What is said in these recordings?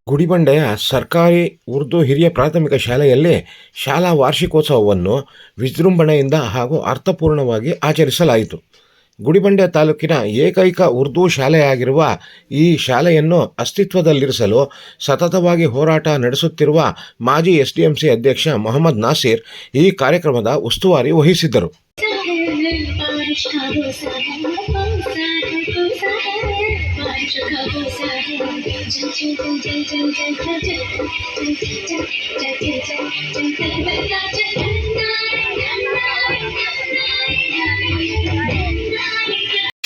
ಗುಡಿಬಂಡೆಯ ಸರ್ಕಾರಿ ಉರ್ದು ಹಿರಿಯ ಪ್ರಾಥಮಿಕ ಶಾಲೆಯಲ್ಲಿ ಶಾಲಾ ವಾರ್ಷಿಕೋತ್ಸವವನ್ನು ವಿಜೃಂಭಣೆಯಿಂದ ಹಾಗೂ ಅರ್ಥಪೂರ್ಣವಾಗಿ ಆಚರಿಸಲಾಯಿತು. ಗುಡಿಬಂಡೆ ತಾಲೂಕಿನ ಏಕೈಕ ಉರ್ದು ಶಾಲೆಯಾಗಿರುವ ಈ ಶಾಲೆಯನ್ನು ಅಸ್ತಿತ್ವದಲ್ಲಿರಿಸಲು ಸತತವಾಗಿ ಹೋರಾಟ ನಡೆಸುತ್ತಿರುವ ಮಾಜಿ ಎಸ್ಡಿಎಂಸಿ ಅಧ್ಯಕ್ಷ ಮೊಹಮ್ಮದ್ ನಾಸೀರ್ ಈ ಕಾರ್ಯಕ್ರಮದ ಉಸ್ತುವಾರಿ ವಹಿಸಿದ್ದರು.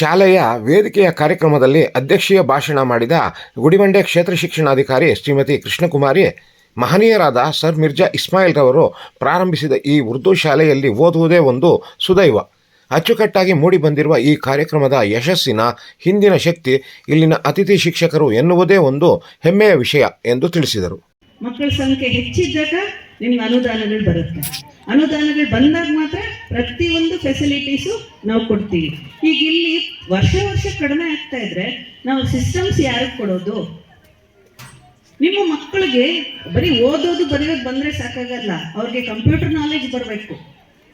ಶಾಲೆಯ ವೇದಿಕೆಯ ಕಾರ್ಯಕ್ರಮದಲ್ಲಿ ಅಧ್ಯಕ್ಷೀಯ ಭಾಷಣ ಮಾಡಿದ ಗುಡಿಬಂಡೆ ಕ್ಷೇತ್ರ ಶಿಕ್ಷಣಾಧಿಕಾರಿ ಶ್ರೀಮತಿ ಕೃಷ್ಣಕುಮಾರಿ, ಮಹನೀಯರಾದ ಸರ್ ಮಿರ್ಜಾ ಇಸ್ಮಾಯಿಲ್ ರವರು ಪ್ರಾರಂಭಿಸಿದ ಈ ಉರ್ದು ಶಾಲೆಯಲ್ಲಿ ಓದುವುದೇ ಒಂದು ಸುದೈವ. ಅಚ್ಚುಕಟ್ಟಾಗಿ ಮೂಡಿಬಂದಿರುವ ಈ ಕಾರ್ಯಕ್ರಮದ ಯಶಸ್ಸಿನ ಹಿಂದಿನ ಶಕ್ತಿ ಇಲ್ಲಿನ ಅತಿಥಿ ಶಿಕ್ಷಕರು ಎನ್ನುವುದೇ ಒಂದು ಹೆಮ್ಮೆಯ ವಿಷಯ ಎಂದು ತಿಳಿಸಿದರು. ಮಕ್ಕಳ ಸಂಖ್ಯೆ ಹೆಚ್ಚಿದ್ದಾಗ ನಿಮ್ಗೆ ಅನುದಾನಗಳು ಬರುತ್ತೆ. ಅನುದಾನಗಳು ಬಂದಾಗ ಮಾತ್ರ ಪ್ರತಿಯೊಂದು ಫೆಸಿಲಿಟೀಸು ನಾವು ಕೊಡ್ತೀವಿ. ಈಗ ಇಲ್ಲಿ ವರ್ಷ ಕಡಿಮೆ ಆಗ್ತಾ ಇದ್ರೆ ನಾವು ಸಿಸ್ಟಮ್ಸ್ ಯಾರಿಗೆ ಕೊಡೋದು? ನಿಮ್ಮ ಮಕ್ಕಳಿಗೆ ಬರೀ ಓದೋದು ಬರೆಯೋದು ಬಂದರೆ ಸಾಕಾಗಲ್ಲ, ಅವ್ರಿಗೆ ಕಂಪ್ಯೂಟರ್ ನಾಲೆಜ್ ಬರಬೇಕು,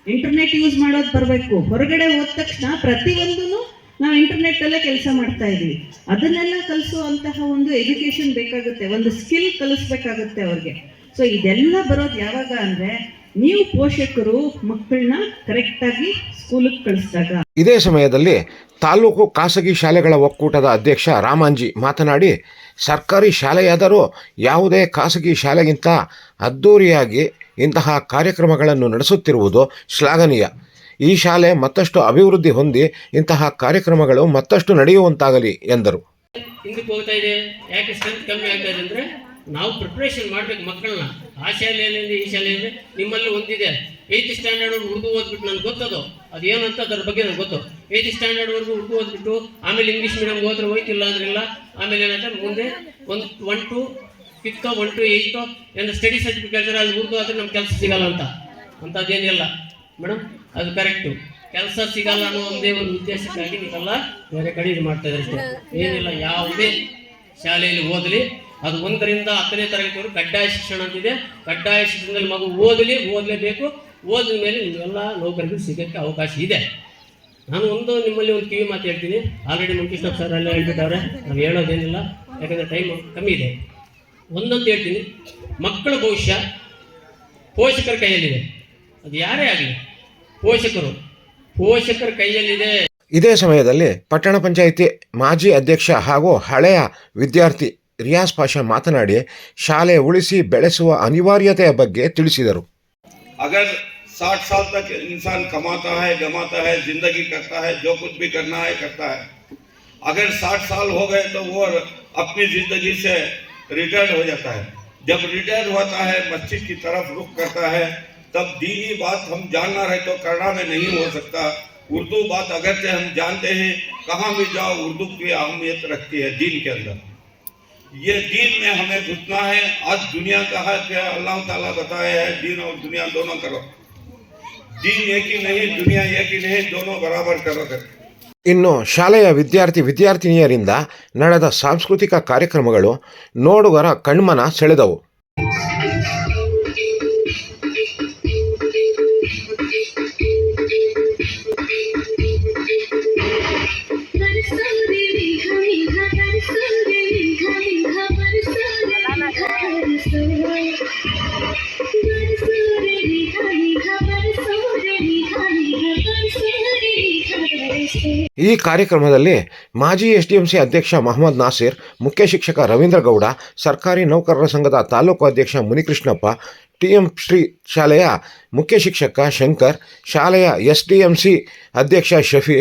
ಇಂಟರ್ನೆಟ್ ಯೂಸ್ ಮಾಡೋದು ಬರಬೇಕು. ಹೊರಗಡೆ ಹೋದ ತಕ್ಷಣ ಪ್ರತಿಯೊಂದೂ ನಾವು ಇಂಟರ್ನೆಟ್ಟಲ್ಲೇ ಕೆಲಸ ಮಾಡ್ತಾ ಇದ್ದೀವಿ. ಅದನ್ನೆಲ್ಲ ಕಲಿಸುವಂತಹ ಒಂದು ಎಜುಕೇಷನ್ ಬೇಕಾಗುತ್ತೆ, ಒಂದು ಸ್ಕಿಲ್ ಕಲಿಸ್ಬೇಕಾಗುತ್ತೆ ಅವ್ರಿಗೆ. ಸೊ ಇದೆಲ್ಲ ಬರೋದು ಯಾವಾಗ ಅಂದರೆ ನೀವು ಪೋಷಕರು ಮಕ್ಕಳನ್ನ ಕರೆಕ್ಟಾಗಿ ಸ್ಕೂಲಿಗೆ ಕಳಿಸಿದಾಗ. ಇದೇ ಸಮಯದಲ್ಲಿ ತಾಲೂಕು ಖಾಸಗಿ ಶಾಲೆಗಳ ಒಕ್ಕೂಟದ ಅಧ್ಯಕ್ಷ ರಾಮಾಂಜಿ ಮಾತನಾಡಿ, ಸರ್ಕಾರಿ ಶಾಲೆಯಾದರೂ ಯಾವುದೇ ಖಾಸಗಿ ಶಾಲೆಗಿಂತ ಅದ್ಧೂರಿಯಾಗಿ ಇಂತಹ ಕಾರ್ಯಕ್ರಮಗಳನ್ನು ನಡೆಸುತ್ತಿರುವುದು ಶ್ಲಾಘನೀಯ. ಈ ಶಾಲೆ ಮತ್ತಷ್ಟು ಅಭಿವೃದ್ಧಿ ಹೊಂದಿ ಇಂತಹ ಕಾರ್ಯಕ್ರಮಗಳು ಮತ್ತಷ್ಟು ನಡೆಯುವಂತಾಗಲಿ ಎಂದರು. ಹಿಂದಕ್ಕೆ ಹೋಗ್ತಾ ಇದೆ, ಯಾಕೆ ಸ್ಟ್ರೆಂತ್ ಕಮ್ಮಿ ಆಗ್ತಾ ಇದೆ ಅಂದರೆ ನಾವು ಪ್ರಿಪ್ರೇಷನ್ ಮಾಡಬೇಕು ಮಕ್ಕಳನ್ನ. ಆ ಶಾಲೆಯಲ್ಲಿ ಈ ಶಾಲೆಯಲ್ಲಿ ನಿಮ್ಮಲ್ಲಿ ಒಂದಿದೆ 8th ಸ್ಟ್ಯಾಂಡರ್ಡ್ ಉರ್ದು ಓದ್ಬಿಟ್ಟು ನನಗೆ ಗೊತ್ತದು ಅದೇನು ಅಂತ ಅದ್ರ ಬಗ್ಗೆ ನನಗೆ ಗೊತ್ತು. 8th ಸ್ಟ್ಯಾಂಡರ್ಡ್ವರೆಗೂ ಉರ್ದು ಓದ್ಬಿಟ್ಟು ಆಮೇಲೆ ಇಂಗ್ಲೀಷ್ ಮೀಡಿಯಮ್ಗೆ ಹೋದ್ರೆ ಹೋಯ್ತಿಲ್ಲ ಅಂದ್ರಿಲ್ಲ. ಆಮೇಲೆ ಏನಾಯ್ತು ಮುಂದೆ 1 to 5th 1 to 8th ಏನು ಸ್ಟಡಿ ಸರ್ಟಿಫಿಕೇಟ್ ಅಲ್ಲಿ ಉರ್ದು ಆದರೆ ನಮ್ಗೆ ಕೆಲಸ ಸಿಗಲ್ಲ ಅಂಥದ್ದೇನಿಲ್ಲ ಮೇಡಮ್. ಅದು ಕರೆಕ್ಟು, ಕೆಲಸ ಸಿಗಲ್ಲ ಅನ್ನೋ ಒಂದೇ ಒಂದು ಉದ್ದೇಶಕ್ಕಾಗಿ ನೀವೆಲ್ಲ ಬೇರೆ ಕಡೆ ಇದು ಮಾಡ್ತಾ ಇದ್ದಾರೆ ಅಷ್ಟೇ, ಏನಿಲ್ಲ. ಯಾವುದೇ ಶಾಲೆಯಲ್ಲಿ ಓದಲಿ ಅದು 1ರಿಂದ 10ನೇ ತರಗತಿವರೆಗೂ ಕಡ್ಡಾಯ ಶಿಕ್ಷಣ ಅಂತಿದೆ. ಕಡ್ಡಾಯ ಶಿಕ್ಷಣದಲ್ಲಿ ಮಗು ಓದಲೇಬೇಕು. ಓದಿದ ಮೇಲೆ ನೀವೆಲ್ಲ ನೌಕರಿಗೂ ಸಿಗೋಕ್ಕೆ ಅವಕಾಶ ಇದೆ. ನಾನು ನಿಮ್ಮಲ್ಲಿ ಒಂದು ಕಿವಿ ಮಾತು ಹೇಳ್ತೀನಿ. ಆಲ್ರೆಡಿ ಮುಖ್ಯಸ್ಥ ಸರ್ ಎಲ್ಲ ಹೇಳ್ಬಿಟ್ಟವ್ರೆ, ನಾವು ಹೇಳೋದೇನಿಲ್ಲ, ಯಾಕಂದರೆ ಟೈಮ್ ಕಮ್ಮಿ ಇದೆ. ಒಂದಂತ ಹೇಳ್ತೀನಿ, ಮಕ್ಕಳ ಭವಿಷ್ಯ ಪೋಷಕರ ಕೈಯಲ್ಲಿದೆ. ಅದು ಯಾರೇ ಆಗಲಿ ಪೋಷಕರ ಕೈಯಲ್ಲಿದೆ. ಇದೇ ಸಮಯದಲ್ಲಿ ಪಟ್ಟಣ ಪಂಚಾಯಿತಿ ಮಾಜಿ ಅಧ್ಯಕ್ಷ ಹಾಗೂ ಹಳೆಯ ವಿದ್ಯಾರ್ಥಿ ರಿಯಾಜ್ ಪಾಷಾ ಮಾತನಾಡಿ ಶಾಲೆ ಉಳಿಸಿ ಬೆಳೆಸುವ ಅನಿವಾರ್ಯತೆಯ ಬಗ್ಗೆ ತಿಳಿಸಿದರು. अगर 60 साल तक इंसान कमाता है, गमाता है, जिंदगी करता है, जो कुछ भी करना है करता है. अगर 60 साल हो गए तो वो अपनी जिंदगी से रिटायर्ड हो जाता है. जब रिटायर्ड होता है मस्जिद की तरफ रुख करता है, तब दीनी बात हम जानना रहे तो करना में नहीं हो सकता. उर्दू बात अगरचे हम जानते हैं, कहाँ भी जाओ उर्दू की अहमियत रखती है दीन के अंदर. ये दीन में हमें घुसना है. आज दुनिया का है कि अल्लाह ताला बताया है दीन और दुनिया दोनों करो. दीन एक ही नहीं, दुनिया एक ही नहीं, दोनों बराबर करो. ಇನ್ನು ಶಾಲೆಯ ವಿದ್ಯಾರ್ಥಿನಿಯರಿಂದ ನಡೆದ ಸಾಂಸ್ಕೃತಿಕ ಕಾರ್ಯಕ್ರಮಗಳು ನೋಡುಗರ ಕಣ್ಮನ ಸೆಳೆದವು. ಈ ಕಾರ್ಯಕ್ರಮದಲ್ಲಿ ಮಾಜಿ ಎಸ್ಡಿಎಂಸಿ ಅಧ್ಯಕ್ಷ ಮೊಹಮ್ಮದ್ ನಾಸೀರ್, ಮುಖ್ಯ ಶಿಕ್ಷಕ ರವೀಂದ್ರ ಗೌಡ, ಸರ್ಕಾರಿ ನೌಕರರ ಸಂಘದ ತಾಲೂಕು ಅಧ್ಯಕ್ಷ ಮುನಿಕೃಷ್ಣಪ್ಪ, ಟಿಎಂ ಶ್ರೀ ಶಾಲೆಯ ಮುಖ್ಯ ಶಿಕ್ಷಕ ಶಂಕರ್, ಶಾಲೆಯ ಎಸ್ಡಿಎಂಸಿ ಅಧ್ಯಕ್ಷ ಶಫಿ,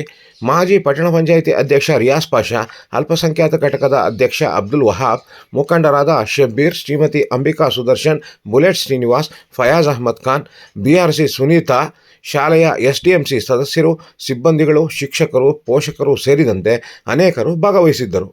ಮಾಜಿ ಪಟ್ಟಣ ಪಂಚಾಯಿತಿ ಅಧ್ಯಕ್ಷ ರಿಯಾಜ್ ಪಾಷಾ, ಅಲ್ಪಸಂಖ್ಯಾತ ಘಟಕದ ಅಧ್ಯಕ್ಷ ಅಬ್ದುಲ್ ವಹಾಬ್, ಮುಖಂಡರಾದ ಶಬ್ಬೀರ್, ಶ್ರೀಮತಿ ಅಂಬಿಕಾ ಸುದರ್ಶನ್, ಬುಲೆಟ್ ಶ್ರೀನಿವಾಸ್, ಫಯಾಜ್ ಅಹಮದ್ ಖಾನ್, ಬಿಆರ್ಸಿ ಸುನೀತಾ, ಶಾಲೆಯ ಎಸ್ಡಿಎಂಸಿ ಸದಸ್ಯರು, ಸಿಬ್ಬಂದಿಗಳು, ಶಿಕ್ಷಕರು, ಪೋಷಕರು ಸೇರಿದಂತೆ ಅನೇಕರು ಭಾಗವಹಿಸಿದ್ದರು.